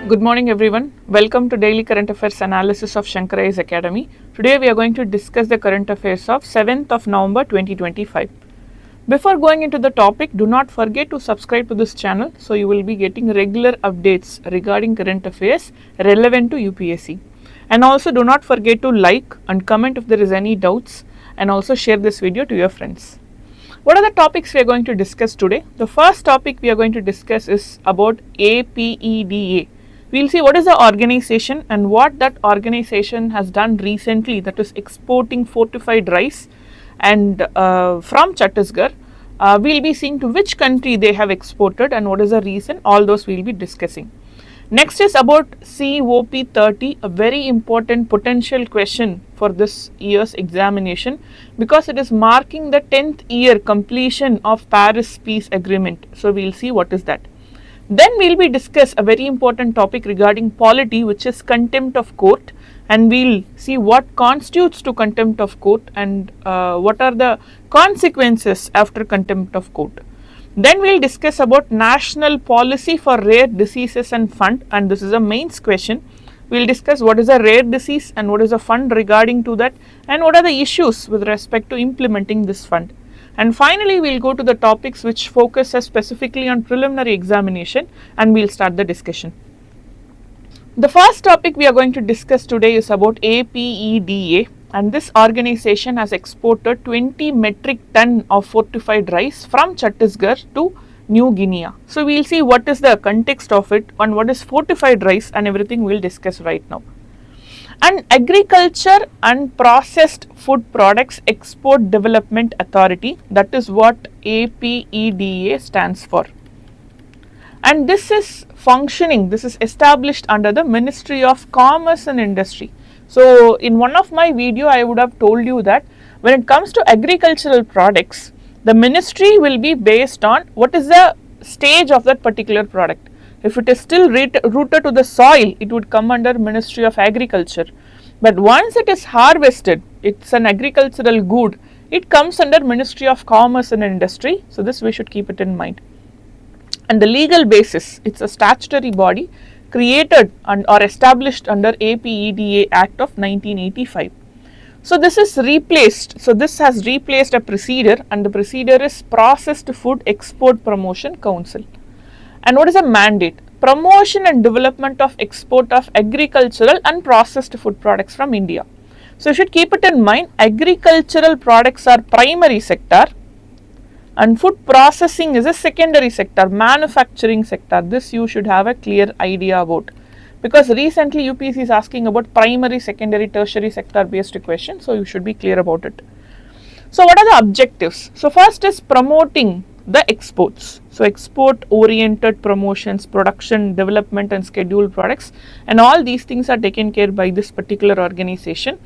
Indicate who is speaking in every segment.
Speaker 1: Good morning everyone. Welcome to Daily Current Affairs Analysis of Shankarai's Academy. Today we are going to discuss the current affairs of 7th of November 2025. Before going into the topic, do not forget to subscribe to this channel so you will be getting regular updates regarding current affairs relevant to UPSC. And also do not forget to like and comment if there is any doubts, and also share this video to your friends. What are the topics we are going to discuss today? The first topic we are going to discuss is about APEDA. We will see what is the organization and what that organization has done recently, that is exporting fortified rice and from Chhattisgarh. We will be seeing to which country they have exported and what is the reason. All those we will be discussing. Next is about COP30, a very important potential question for this year's examination because it is marking the 10th year completion of Paris Peace Agreement. So we will see what is that. Then we will be discuss a very important topic regarding polity, which is contempt of court, and we will see what constitutes to contempt of court and what are the consequences after contempt of court. Then we will discuss about national policy for rare diseases and fund, and this is a mains question. We will discuss what is a rare disease and what is a fund regarding to that, and what are the issues with respect to implementing this fund. And finally, we will go to the topics which focuses specifically on preliminary examination, and we will start the discussion. The first topic we are going to discuss today is about APEDA, and this organization has exported 20 metric ton of fortified rice from Chhattisgarh to New Guinea. So we will see what is the context of it and what is fortified rice, and everything we will discuss right now. And Agriculture and Processed Food Products Export Development Authority, that is what APEDA stands for. And this is functioning, this is established under the Ministry of Commerce and Industry. So in one of my video, I would have told you that when it comes to agricultural products, the ministry will be based on what is the stage of that particular product. If it is still rooted to the soil, it would come under Ministry of Agriculture. But once it is harvested, it's an agricultural good, it comes under Ministry of Commerce and Industry. So this we should keep it in mind. And the legal basis, it's a statutory body created and or established under APEDA Act of 1985. So this is replaced. So this has replaced a procedure, and the procedure is Processed Food Export Promotion Council. And what is a mandate? Promotion and development of export of agricultural and processed food products from India. So you should keep it in mind, agricultural products are primary sector and food processing is a secondary sector, manufacturing sector. This you should have a clear idea about, because recently UPSC is asking about primary, secondary, tertiary sector based question. So you should be clear about it. So what are the objectives? So first is promoting the exports. So export oriented promotions, production, development and scheduled products, and all these things are taken care by this particular organization.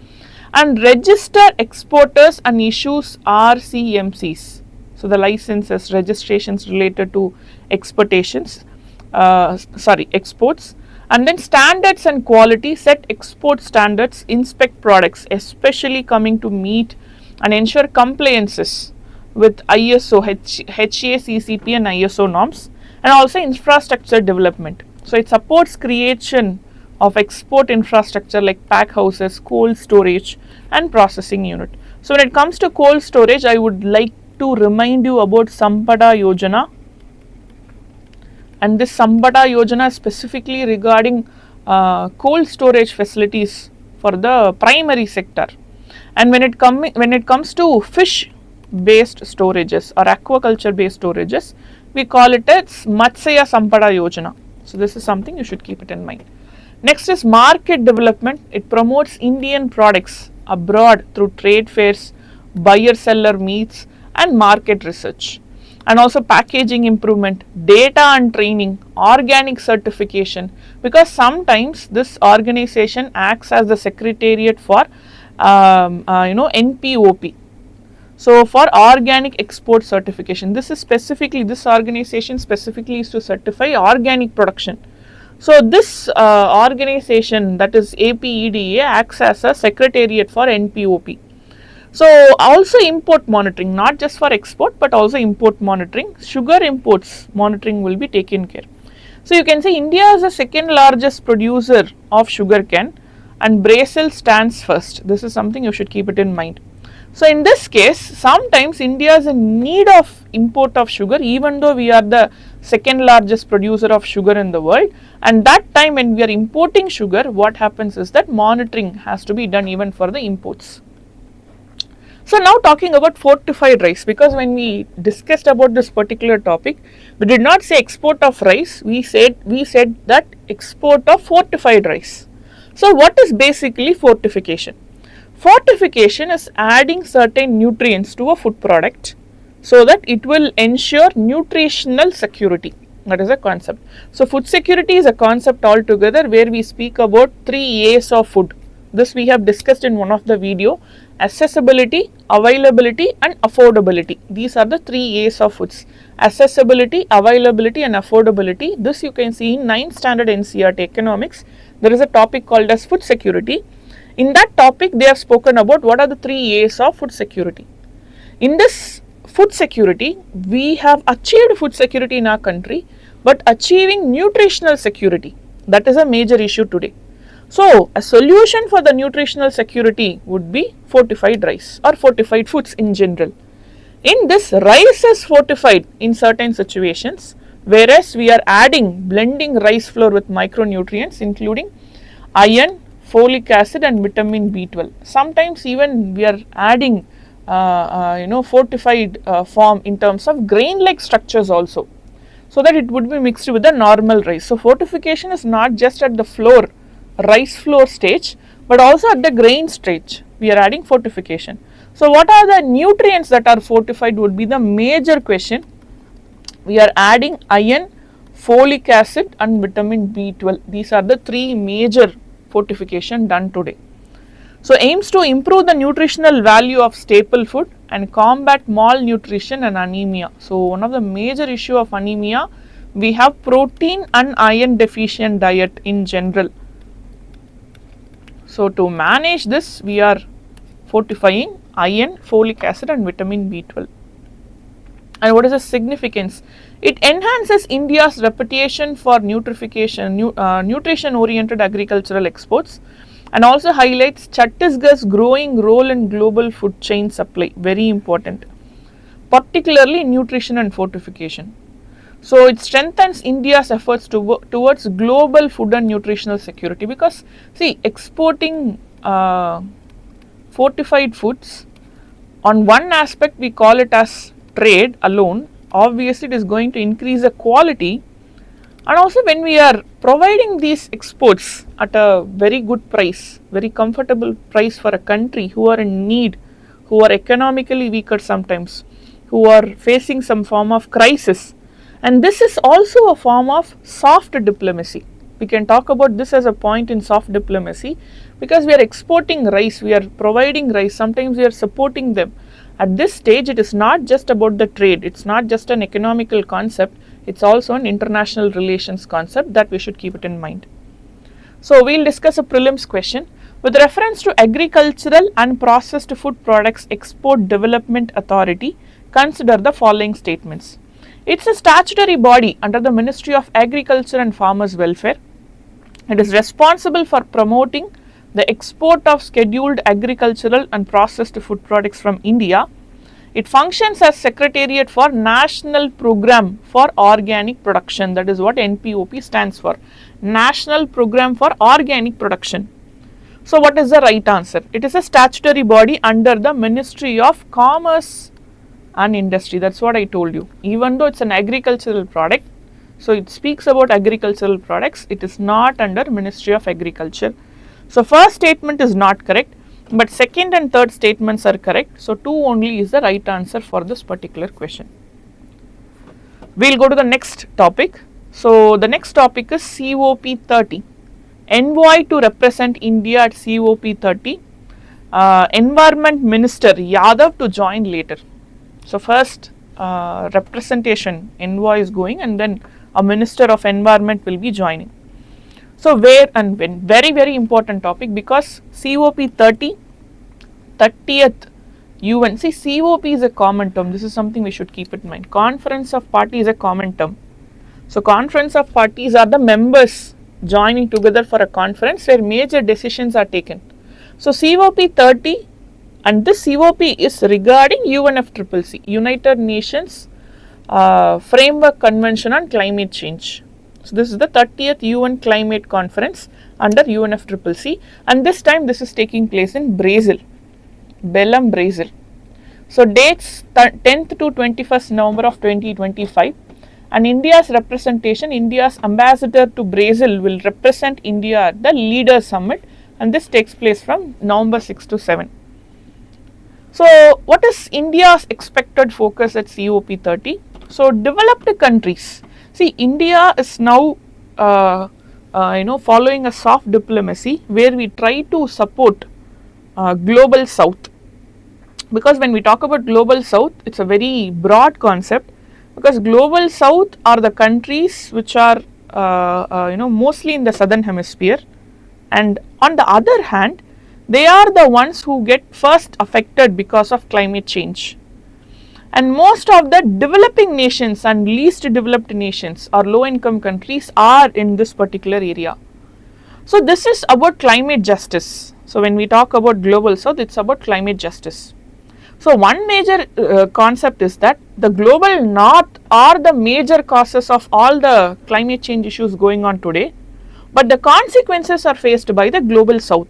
Speaker 1: And register exporters and issues RCMCs. So the licenses, registrations related to exports. And then standards and quality, set export standards, inspect products, especially coming to meet and ensure compliances with ISO, HACCP and ISO norms, and also infrastructure development. So it supports creation of export infrastructure like pack houses, cold storage and processing unit. So when it comes to cold storage, I would like to remind you about Sampada Yojana, and this Sampada Yojana is specifically regarding cold storage facilities for the primary sector. And when it comes to fish based storages or aquaculture based storages, we call it as Matsya Sampada Yojana. So this is something you should keep it in mind. Next is market development. It promotes Indian products abroad through trade fairs, buyer seller meets and market research. And also packaging improvement, data and training, organic certification, because sometimes this organization acts as the secretariat for NPOP. So for organic export certification, this organization specifically is to certify organic production. So this organization, that is APEDA, acts as a secretariat for NPOP. So also import monitoring, not just for export but also import monitoring. Sugar imports monitoring will be taken care. So you can say India is the second largest producer of sugarcane and Brazil stands first. This is something you should keep it in mind. So in this case, sometimes India is in need of import of sugar even though we are the second largest producer of sugar in the world, and that time when we are importing sugar, what happens is that monitoring has to be done even for the imports. So now talking about fortified rice, because when we discussed about this particular topic, we did not say export of rice, we said that export of fortified rice. So what is basically fortification? Fortification is adding certain nutrients to a food product so that it will ensure nutritional security. That is a concept. So food security is a concept altogether where we speak about 3 A's of food. This we have discussed in one of the video. Accessibility, availability and affordability. These are the 3 A's of foods. Accessibility, availability and affordability. This you can see in 9th standard NCERT economics. There is a topic called as food security. In that topic they have spoken about what are the 3 A's of food security. In this food security, we have achieved food security in our country, but achieving nutritional security, that is a major issue today. So a solution for the nutritional security would be fortified rice or fortified foods in general. In this, rice is fortified in certain situations, whereas we are blending rice flour with micronutrients including iron, folic acid and vitamin B12. Sometimes even we are adding fortified form in terms of grain like structures also, so that it would be mixed with the normal rice. So fortification is not just at the rice flour stage, but also at the grain stage we are adding fortification. So what are the nutrients that are fortified would be the major question. We are adding iron, folic acid and vitamin B12. These are the 3 major fortification done today. So aims to improve the nutritional value of staple food and combat malnutrition and anemia. So one of the major issue of anemia, we have protein and iron deficient diet in general. So to manage this, we are fortifying iron, folic acid and vitamin B12. And what is the significance? It enhances India's reputation for nutrition oriented agricultural exports, and also highlights Chhattisgarh's growing role in global food chain supply, very important, particularly in nutrition and fortification. So it strengthens India's efforts towards global food and nutritional security, because see, exporting fortified foods, on one aspect we call it as trade alone, obviously it is going to increase the quality, and also when we are providing these exports at a very good price, very comfortable price for a country who are in need, who are economically weaker sometimes, who are facing some form of crisis, and this is also a form of soft diplomacy. We can talk about this as a point in soft diplomacy, because we are exporting rice, we are providing rice, sometimes we are supporting them. At this stage, it is not just about the trade, it's not just an economical concept, it's also an international relations concept that we should keep it in mind. So we'll discuss a prelims question. With reference to Agricultural and Processed Food Products Export Development Authority, consider the following statements. It's a statutory body under the Ministry of Agriculture and Farmers Welfare. It is responsible for promoting the export of scheduled agricultural and processed food products from India. It functions as Secretariat for National Program for Organic Production, that is what NPOP stands for, National Program for Organic Production. So what is the right answer? It is a statutory body under the Ministry of Commerce and Industry. That's what I told you. Even though it's an agricultural product, so it speaks about agricultural products, it is not under Ministry of Agriculture. So first statement is not correct, but second and third statements are correct. So 2 only is the right answer for this particular question. We'll go to the next topic. So the next topic is COP30. Envoy to represent India at COP30. Environment Minister Yadav to join later. So first representation envoy is going, and then a Minister of Environment will be joining. So where and when, very important topic, because COP30, 30th UN, see COP is a common term, this is something we should keep in mind. Conference of Party is a common term. So conference of parties are the members joining together for a conference where major decisions are taken. So COP30, and this COP is regarding UNFCCC, United Nations Framework Convention on Climate Change. So this is the 30th UN Climate Conference under UNFCCC, and this time this is taking place in Brazil, Belém, Brazil. So dates 10th to 21st November of 2025, and India's representation, India's ambassador to Brazil will represent India at the Leaders Summit, and this takes place from November 6 to 7. So what is India's expected focus at COP30? So developed countries. See, India is now following a soft diplomacy where we try to support global south, because when we talk about global south, it's a very broad concept, because global south are the countries which are mostly in the southern hemisphere, and on the other hand they are the ones who get first affected because of climate change. And most of the developing nations and least developed nations or low income countries are in this particular area. So this is about climate justice. So when we talk about global south, it's about climate justice. So one major concept is that the global north are the major causes of all the climate change issues going on today, but the consequences are faced by the global south.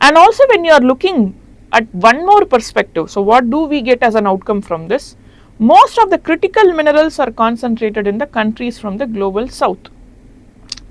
Speaker 1: And also when you are looking at one more perspective, so what do we get as an outcome from this? Most of the critical minerals are concentrated in the countries from the global south.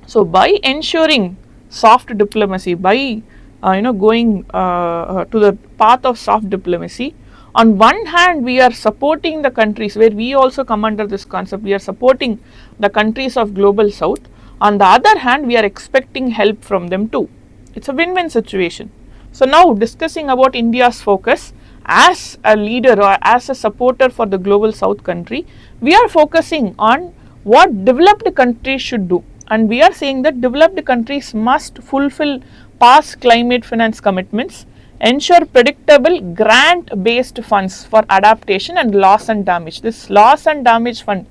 Speaker 1: So by ensuring soft diplomacy, by going to the path of soft diplomacy, on one hand we are supporting the countries where we also come under this concept, we are supporting the countries of global south. On the other hand, we are expecting help from them too. It's a win-win situation. So now discussing about India's focus as a leader or as a supporter for the global south country, we are focusing on what developed countries should do, and we are saying that developed countries must fulfill past climate finance commitments, ensure predictable grant based funds for adaptation and loss and damage. This loss and damage fund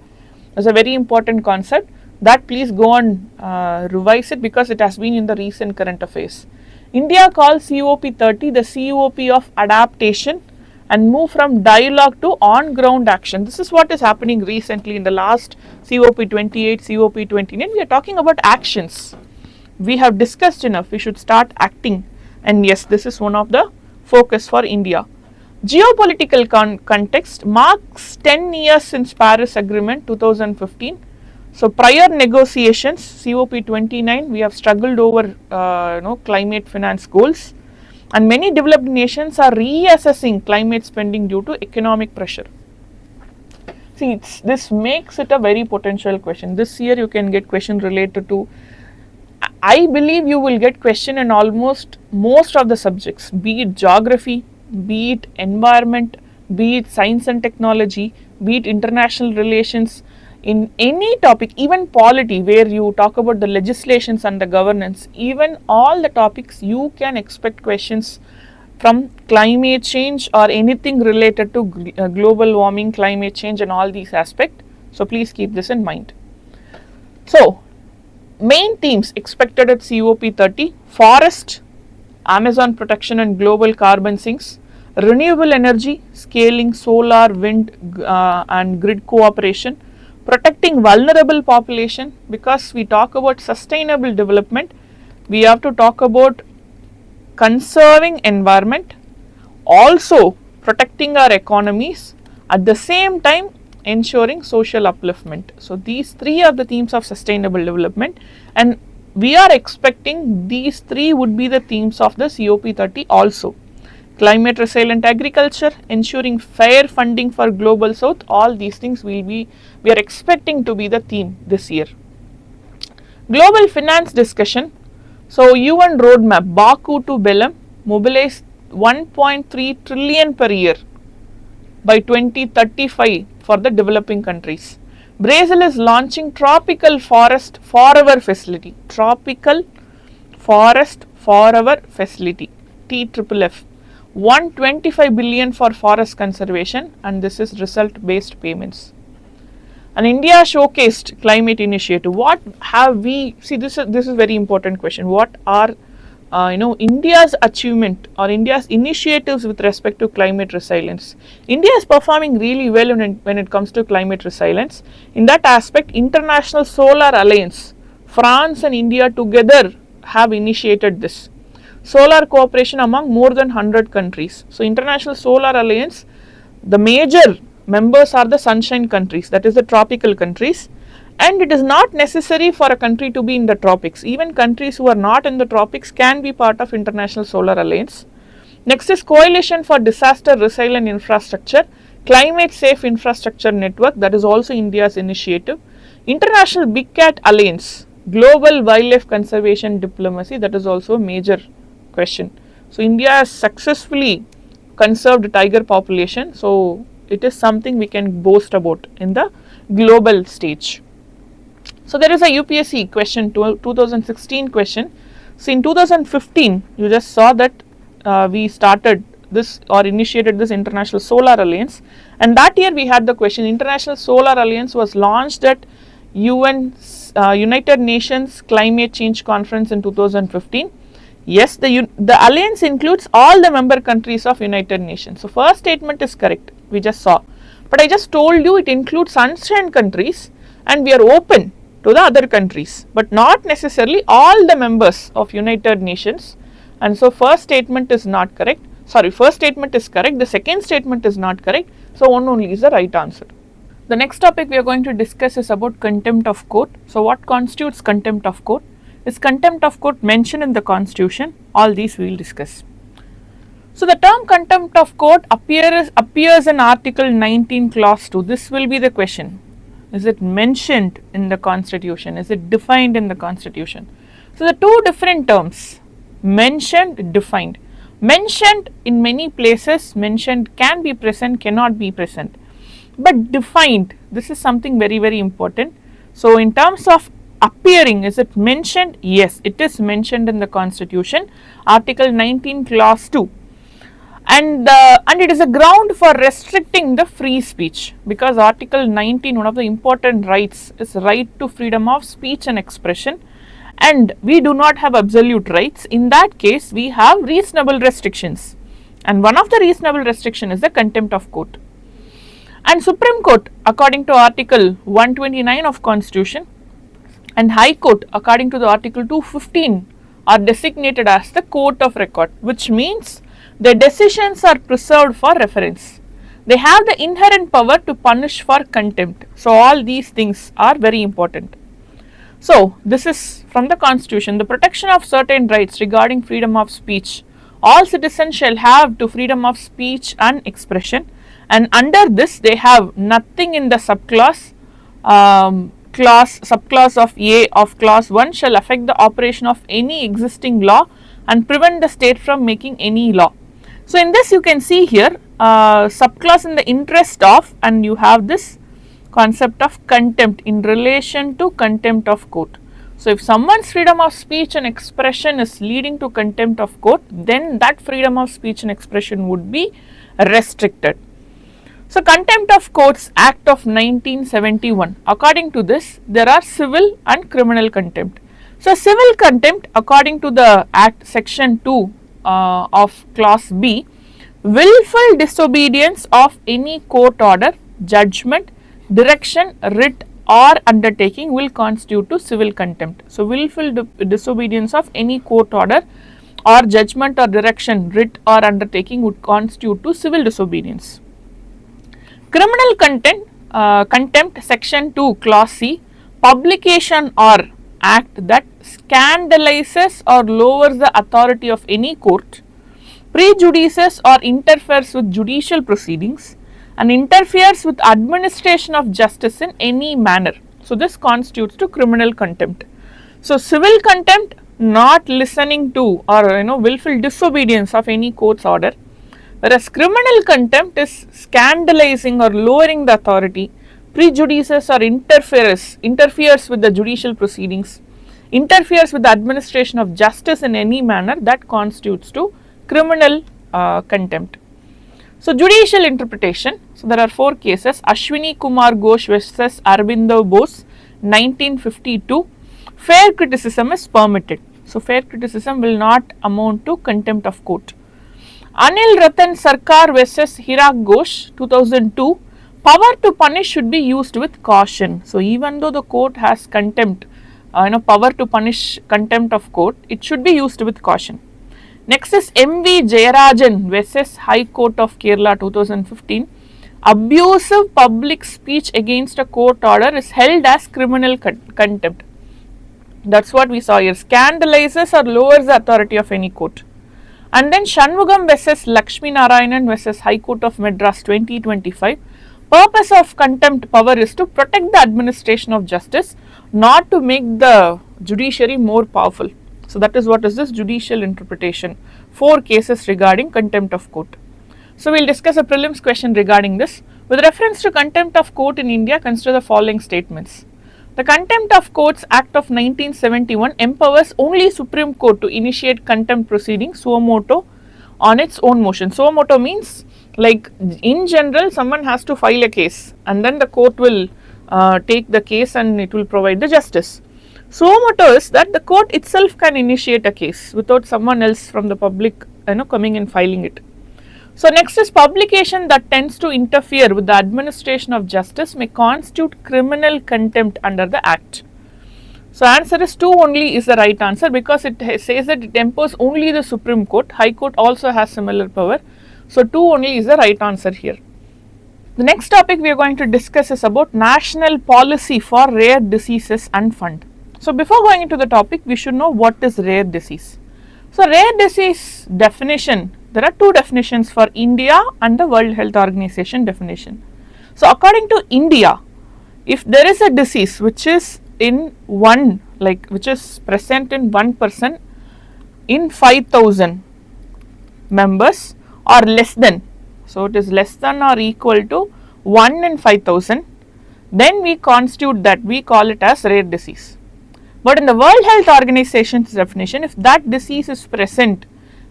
Speaker 1: is a very important concept that please go and revise it, because it has been in the recent current affairs. India calls COP30 the COP of adaptation and move from dialogue to on ground action. This is what is happening recently in the last COP28, COP29. We are talking about actions. We have discussed enough, we should start acting, and yes, this is one of the focus for India. Geopolitical context marks 10 years since Paris Agreement 2015. So prior negotiations, COP29, we have struggled over climate finance goals, and many developed nations are reassessing climate spending due to economic pressure. See, this makes it a very potential question. This year you can get question related to, I believe you will get question in almost most of the subjects, be it geography, be it environment, be it science and technology, be it international relations, in any topic, even polity, where you talk about the legislations and the governance, even all the topics you can expect questions from climate change or anything related to global warming, climate change and all these aspects. So please keep this in mind. So main themes expected at COP30: forest, Amazon protection and global carbon sinks, renewable energy, scaling solar, wind and grid cooperation, protecting vulnerable population, because we talk about sustainable development, we have to talk about conserving environment, also protecting our economies, at the same time ensuring social upliftment. So these three are the themes of sustainable development, and we are expecting these three would be the themes of the COP30 also. Climate resilient agriculture, ensuring fair funding for global south, all these things we are expecting to be the theme this year. Global finance discussion. So UN roadmap, Baku to Belém, mobilize 1.3 trillion per year by 2035 for the developing countries. Brazil is launching Tropical Forest Forever Facility, Tropical Forest Forever Facility, TFF. 125 billion for forest conservation, and this is result based payments. And India showcased climate initiative. What have we, see this is very important question. What are India's achievement or India's initiatives with respect to climate resilience? India is performing really well when it comes to climate resilience. In that aspect, International Solar Alliance, France and India together have initiated this solar cooperation among more than 100 countries. So International Solar Alliance, the major members are the sunshine countries, that is the tropical countries. And it is not necessary for a country to be in the tropics. Even countries who are not in the tropics can be part of International Solar Alliance. Next is Coalition for Disaster Resilient Infrastructure, Climate Safe Infrastructure Network, that is also India's initiative. International Big Cat Alliance, Global Wildlife Conservation Diplomacy, that is also a major question. So India has successfully conserved tiger population, so it is something we can boast about in the global stage. So there is a UPSC question, 2016 question. So in 2015, you just saw that we started this or initiated this International Solar Alliance, and that year we had the question. International Solar Alliance was launched at United Nations Climate Change Conference in 2015. Yes, the alliance includes all the member countries of United Nations. So first statement is correct, we just saw. But I just told you it includes sunshine countries, and we are open to the other countries, but not necessarily all the members of United Nations. And so first statement is not correct. Sorry, first statement is correct. The second statement is not correct. So one only is the right answer. The next topic we are going to discuss is about contempt of court. So what constitutes contempt of court? Is contempt of court mentioned in the Constitution? All these we will discuss. So the term contempt of court appears in Article 19 Clause 2. This will be the question. Is it mentioned in the Constitution? Is it defined in the Constitution? So the two different terms, mentioned, defined. Mentioned in many places, mentioned can be present, cannot be present. But defined, this is something very, very important. So in terms of appearing, is it mentioned? Yes, it is mentioned in the Constitution, Article 19 Clause 2. And it is a ground for restricting the free speech, because Article 19, one of the important rights is right to freedom of speech and expression, and we do not have absolute rights. In that case, we have reasonable restrictions, and one of the reasonable restriction is the contempt of court. And Supreme Court, according to Article 129 of Constitution, and High Court, according to the Article 215, are designated as the court of record, which means their decisions are preserved for reference. They have the inherent power to punish for contempt. So all these things are very important. So this is from the Constitution. The protection of certain rights regarding freedom of speech. All citizens shall have to freedom of speech and expression, and under this they have nothing in the subclause of A of clause 1 shall affect the operation of any existing law and prevent the state from making any law. So in this you can see here subclause in the interest of, and you have this concept of contempt in relation to contempt of court. So if someone's freedom of speech and expression is leading to contempt of court, then that freedom of speech and expression would be restricted. So Contempt of Courts Act of 1971, according to this there are civil and criminal contempt. So civil contempt, according to the Act section 2 of clause B, willful disobedience of any court order, judgment, direction, writ or undertaking will constitute to civil contempt. So willful disobedience of any court order or judgment or direction, writ or undertaking would constitute to civil disobedience. Criminal contempt section 2 clause C, publication or act that scandalizes or lowers the authority of any court, prejudices or interferes with judicial proceedings, and interferes with administration of justice in any manner. So this constitutes to criminal contempt. So civil contempt, not listening to or willful disobedience of any court's order, whereas criminal contempt is scandalizing or lowering the authority, prejudices or interferes with the judicial proceedings, interferes with the administration of justice in any manner, that constitutes to criminal contempt. So judicial interpretation. So there are 4 cases. Ashwini Kumar Ghosh versus Aurobindo Bose, 1952. Fair criticism is permitted. So fair criticism will not amount to contempt of court. Anil Ratan Sarkar versus Hirak Ghosh, 2002. Power to punish should be used with caution. So even though the court has contempt, power to punish contempt of court, it should be used with caution. Next is M.V. Jayarajan versus High Court of Kerala, 2015. Abusive public speech against a court order is held as criminal contempt. That's what we saw here. Scandalizes or lowers the authority of any court. And then Shanmugam versus Lakshmi Narayanan versus High Court of Madras, 2025. Purpose of contempt power is to protect the administration of justice, not to make the judiciary more powerful. So that is what is this judicial interpretation. 4 cases regarding contempt of court. So we will discuss a prelims question regarding this. With reference to contempt of court in India, consider the following statements. The Contempt of Courts Act of 1971 empowers only Supreme Court to initiate contempt proceedings suo motu on its own motion. Suo motu means, like, in general someone has to file a case and then the court will take the case and it will provide the justice. Suo motu is that the court itself can initiate a case without someone else from the public coming and filing it. So next is publication that tends to interfere with the administration of justice may constitute criminal contempt under the act. So answer is 2 only is the right answer, because it says that it empowers only the Supreme Court. High Court also has similar power. So 2 only is the right answer here. The next topic we are going to discuss is about national policy for rare diseases and fund. So before going into the topic, we should know what is rare disease. So rare disease definition, there are 2 definitions for India and the World Health Organization definition. So according to India, if there is a disease which is in which is present in 1% in 5,000 members or less than, so it is less than or equal to 1 in 5,000, then we constitute that, we call it as rare disease. But in the World Health Organization's definition, if that disease is present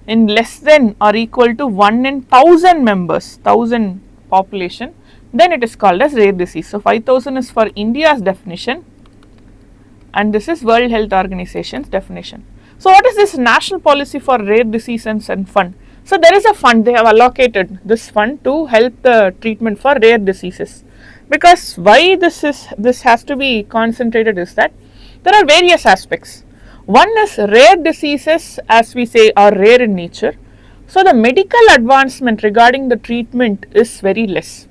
Speaker 1: in less than or equal to 1 in 1,000 members, 1,000 population, then it is called as rare disease. So 5,000 is for India's definition and this is World Health Organization's definition. So what is this national policy for rare diseases and fund? So there is a fund, they have allocated this fund to help the treatment for rare diseases. Because why this has to be concentrated is that there are various aspects. One is rare diseases, as we say, are rare in nature. So the medical advancement regarding the treatment is very less.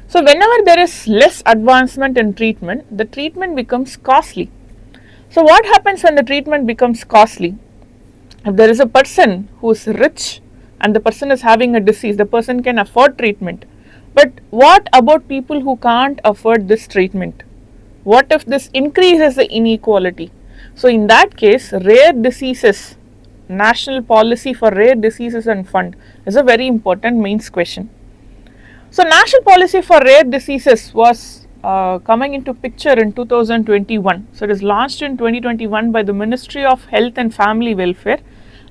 Speaker 1: So whenever there is less advancement in treatment, the treatment becomes costly. So what happens when the treatment becomes costly? If there is a person who is rich and the person is having a disease, the person can afford treatment. But what about people who can't afford this treatment? What if this increases the inequality? So in that case, rare diseases, national policy for rare diseases and fund is a very important mains question. So national policy for rare diseases was coming into picture in 2021. So it is launched in 2021 by the Ministry of Health and Family Welfare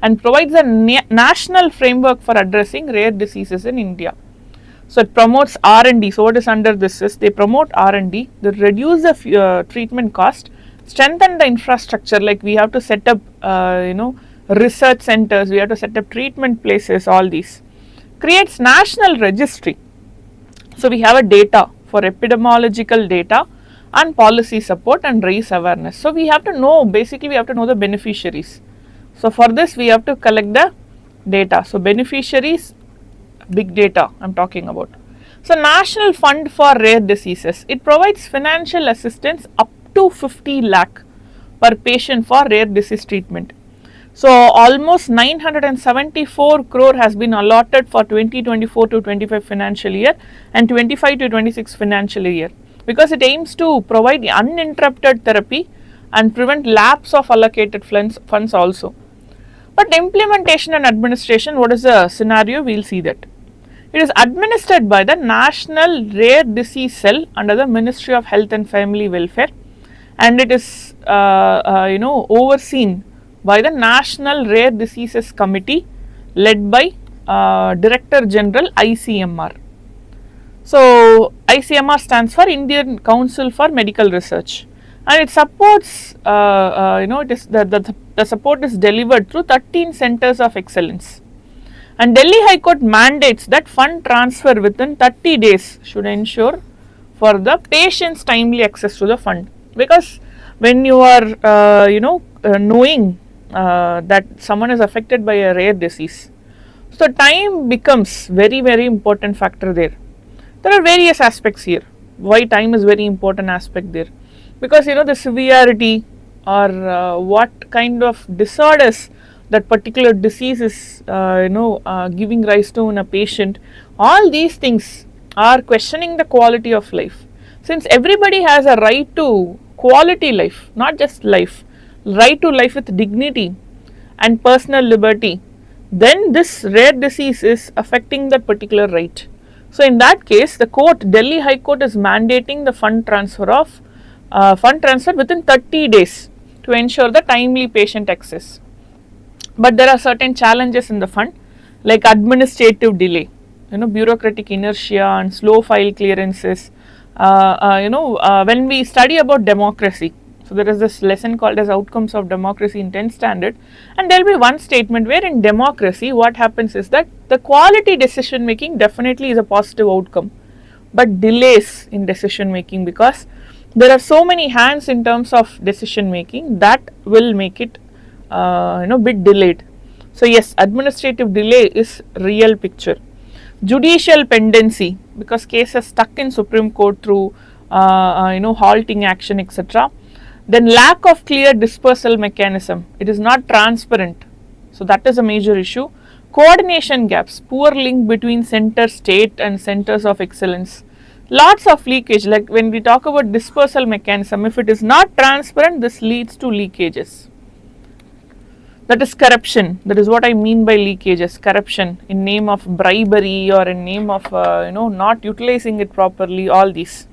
Speaker 1: and provides a national framework for addressing rare diseases in India. So it promotes R&D. So what is under this is they promote R&D, they reduce the treatment cost, strengthen the infrastructure, like we have to set up research centers, we have to set up treatment places, all these. Creates national registry. So we have a data for epidemiological data and policy support and raise awareness. So we have to know, basically we have to know the beneficiaries. So for this we have to collect the data. So beneficiaries, big data I am talking about. So National Fund for Rare Diseases, it provides financial assistance up to 50 lakh per patient for rare disease treatment. So almost 974 crore has been allotted for 2024 to 25 financial year and 25 to 26 financial year, because it aims to provide uninterrupted therapy and prevent lapse of allocated funds also. But implementation and administration, what is the scenario? We will see that. It is administered by the National Rare Disease Cell under the Ministry of Health and Family Welfare, and it is overseen by the National Rare Diseases Committee led by Director General ICMR. So ICMR stands for Indian Council for Medical Research, and it supports it is the support is delivered through 13 centers of excellence. And Delhi High Court mandates that fund transfer within 30 days should ensure for the patient's timely access to the fund, because when you are knowing that someone is affected by a rare disease, so time becomes very important factor there. There are various aspects here why time is very important aspect there, because the severity or what kind of disorders that particular disease is giving rise to in a patient, all these things are questioning the quality of life. Since everybody has a right to quality life, not just life, right to life with dignity and personal liberty, then this rare disease is affecting that particular right. So in that case, the court, Delhi High Court, is mandating the fund transfer within 30 days to ensure the timely patient access. But there are certain challenges in the fund, like administrative delay, bureaucratic inertia and slow file clearances. When we study about democracy, so there is this lesson called as Outcomes of Democracy in 10th standard, and there will be one statement where in democracy what happens is that the quality decision making definitely is a positive outcome, but delays in decision making, because there are so many hands in terms of decision making, that will make it bit delayed. So yes, administrative delay is real picture. Judicial pendency, because cases stuck in Supreme Court through halting action, etc. Then lack of clear dispersal mechanism, it is not transparent, so that is a major issue. Coordination gaps, poor link between center, state and centers of excellence. Lots of leakage, like when we talk about dispersal mechanism, if it is not transparent, this leads to leakages. That is corruption. That is what I mean by leakages, corruption in name of bribery or in name of not utilizing it properly, all these.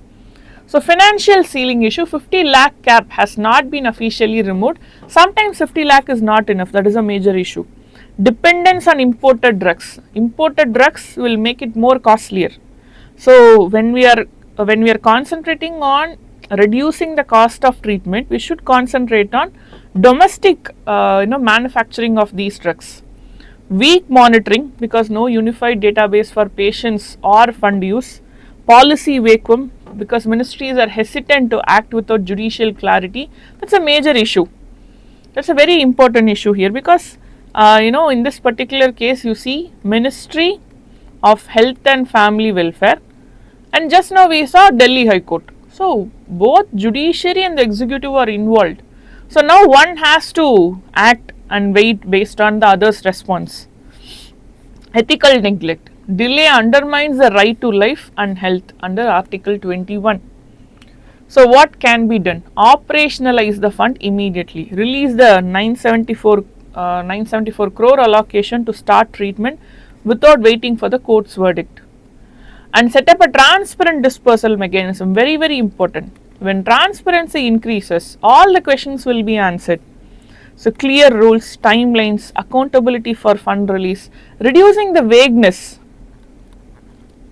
Speaker 1: So financial ceiling issue, 50 lakh cap has not been officially removed. Sometimes 50 lakh is not enough, that is a major issue. Dependence on imported drugs. Imported drugs will make it more costlier. So when we are concentrating on reducing the cost of treatment, we should concentrate on domestic manufacturing of these drugs. Weak monitoring, because no unified database for patients or fund use. Policy vacuum, because ministries are hesitant to act without judicial clarity. That's a major issue. That's a very important issue here, because in this particular case you see Ministry of Health and Family Welfare, and just now we saw Delhi High Court. So both judiciary and the executive are involved. So now one has to act and wait based on the other's response. Ethical neglect. Delay undermines the right to life and health under Article 21. So what can be done? Operationalize the fund immediately. Release the 974 crore allocation to start treatment without waiting for the court's verdict. And set up a transparent dispersal mechanism. Very important. When transparency increases, all the questions will be answered. So clear rules, timelines, accountability for fund release, reducing the vagueness.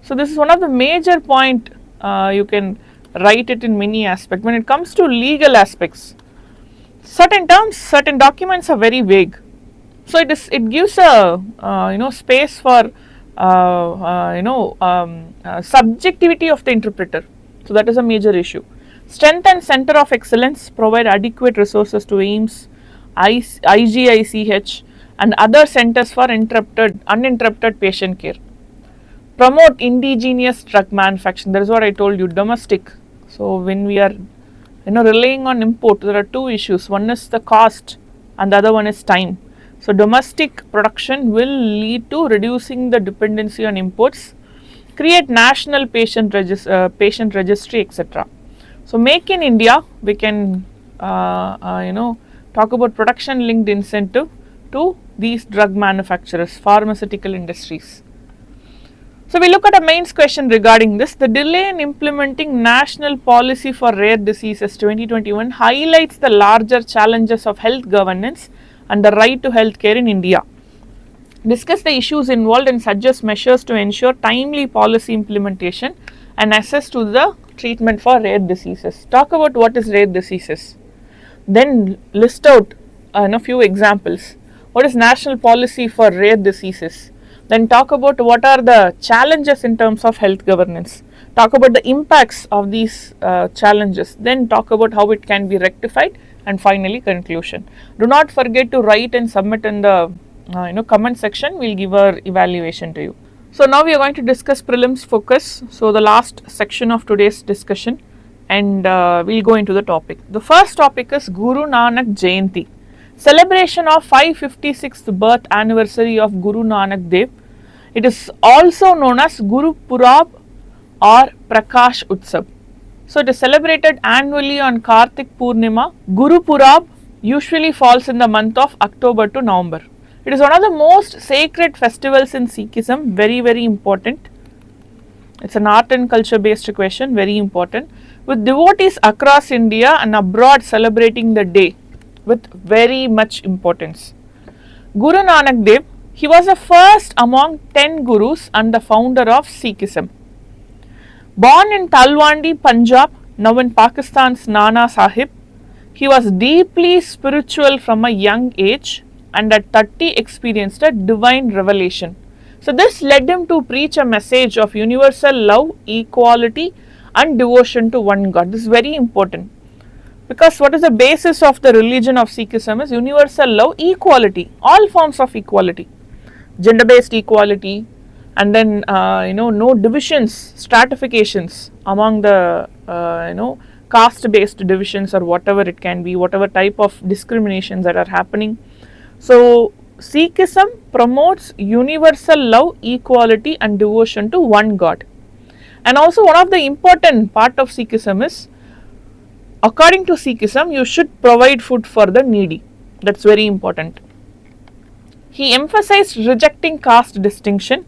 Speaker 1: So this is one of the major point, you can write it in many aspects. When it comes to legal aspects, certain terms, certain documents are very vague. So it gives a space for subjectivity of the interpreter. So that is a major issue. Strengthen center of excellence, provide adequate resources to AIIMS, IGICH and other centers for uninterrupted patient care. Promote indigenous drug manufacturing, that is what I told you, domestic. So when we are relying on import, there are two issues, one is the cost and the other one is time. So domestic production will lead to reducing the dependency on imports, create national patient registry, etc. So make in India, we can talk about production linked incentive to these drug manufacturers, pharmaceutical industries. So we look at a mains question regarding this. The delay in implementing national policy for rare diseases 2021 highlights the larger challenges of health governance and the right to health care in India. discuss the issues involved and suggest measures to ensure timely policy implementation and access to the treatment for rare diseases. Talk about what is rare diseases. Then list out a few examples. What is national policy for rare diseases? Then talk about what are the challenges in terms of health governance. Talk about the impacts of these challenges. Then talk about how it can be rectified, and finally conclusion. Do not forget to write and submit in the comment section. We'll give our evaluation to you. So now we are going to discuss prelims focus. So the last section of today's discussion, and we'll go into the topic. The first topic is Guru Nanak Jayanti, celebration of 556th birth anniversary of Guru Nanak Dev. It is also known as Guru Purab or Prakash Utsav. So it is celebrated annually on Kartik Purnima. Guru Purab usually falls in the month of October to November. It is one of the most sacred festivals in Sikhism, very, very important. It's an art and culture based question, very important, with devotees across India and abroad celebrating the day with very much importance. Guru Nanak Dev, he was the first among 10 gurus and the founder of Sikhism. Born in Talwandi, Punjab, now in Pakistan's Nana Sahib, he was deeply spiritual from a young age and at 30 experienced a divine revelation. So this led him to preach a message of universal love, equality and devotion to one God. This is very important, because what is the basis of the religion of Sikhism is universal love, equality, all forms of equality, gender based equality, and then no divisions, stratifications among the caste based divisions or whatever it can be, whatever type of discriminations that are happening. So Sikhism promotes universal love, equality and devotion to one God. And also one of the important part of Sikhism is, according to Sikhism, you should provide food for the needy. That's very important. He emphasized rejecting caste distinction,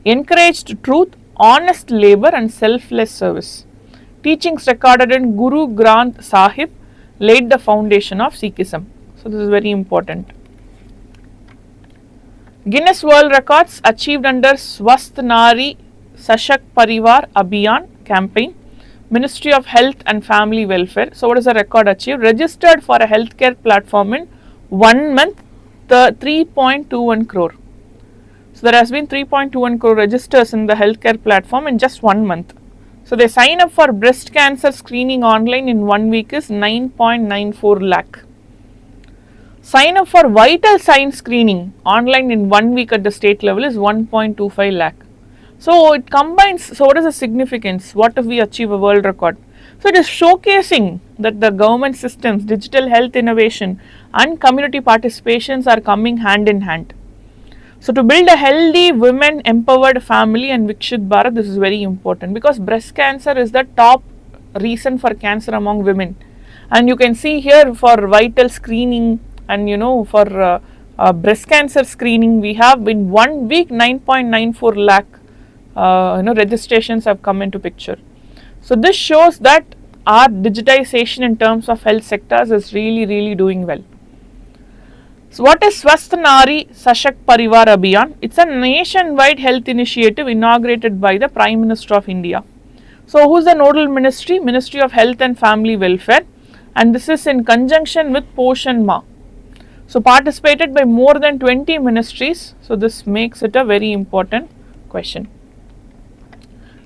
Speaker 1: encouraged truth, honest labor and selfless service. Teachings recorded in Guru Granth Sahib laid the foundation of Sikhism. So this is very important. Guinness World Records achieved under Swasth Nari Sashakt Parivar Abhiyan campaign, Ministry of Health and Family Welfare. So what is the record achieved? Registered for a healthcare platform in 1 month, the 3.21 crore. So there has been 3.21 crore registers in the healthcare platform in just 1 month. So they sign up for breast cancer screening online in 1 week is 9.94 lakh. Sign up for vital signs screening online in 1 week at the state level is 1.25 lakh. So it combines. So what is the significance? What if we achieve a world record? So it is showcasing that the government systems, digital health innovation and community participations are coming hand in hand. So to build a healthy, women empowered family and Vikshit Bharat, this is very important, because breast cancer is the top reason for cancer among women. And you can see here for vital screening and for breast cancer screening, we have in 1 week 9.94 lakh registrations have come into picture. So this shows that our digitization in terms of health sectors is really doing well. So what is Swasth Nari Sashakt Parivar Abhiyan? It's a nationwide health initiative inaugurated by the Prime Minister of India. So who is the nodal ministry? Ministry of Health and Family Welfare, and this is in conjunction with Poshan Ma. So participated by more than 20 ministries. So this makes it a very important question.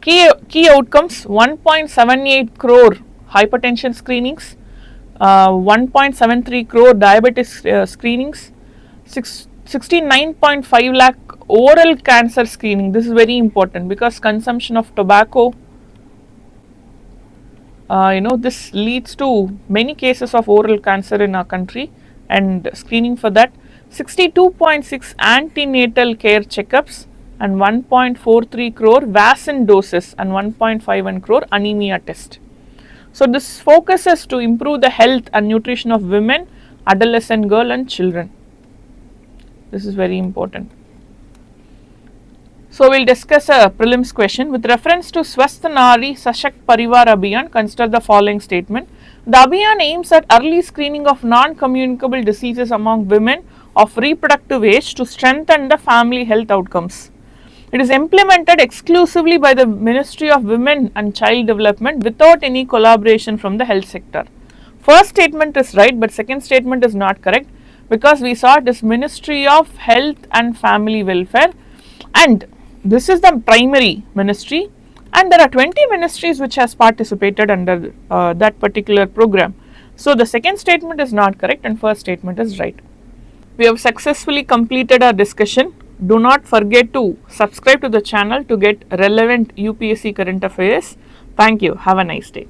Speaker 1: Key outcomes: 1.78 crore hypertension screenings, 1.73 crore diabetes screenings, 69.5 lakh oral cancer screening. This is very important because consumption of tobacco, this leads to many cases of oral cancer in our country, and screening for that. 62.6 antenatal care checkups and 1.43 crore vaccine doses and 1.51 crore anemia test. So this focuses to improve the health and nutrition of women, adolescent girl and children. This is very important. So we'll discuss a prelims question with reference to Swasth Nari Sashakt Parivar Abhiyan. Consider the following statement. The Abhiyan aims at early screening of non-communicable diseases among women of reproductive age to strengthen the family health outcomes. It is implemented exclusively by the Ministry of Women and Child Development without any collaboration from the health sector. First statement is right, but second statement is not correct, because we saw it is Ministry of Health and Family Welfare, and this is the primary ministry, and there are 20 ministries which has participated under that particular program. So the second statement is not correct and first statement is right. We have successfully completed our discussion. Do not forget to subscribe to the channel to get relevant UPSC current affairs. Thank you. Have a nice day.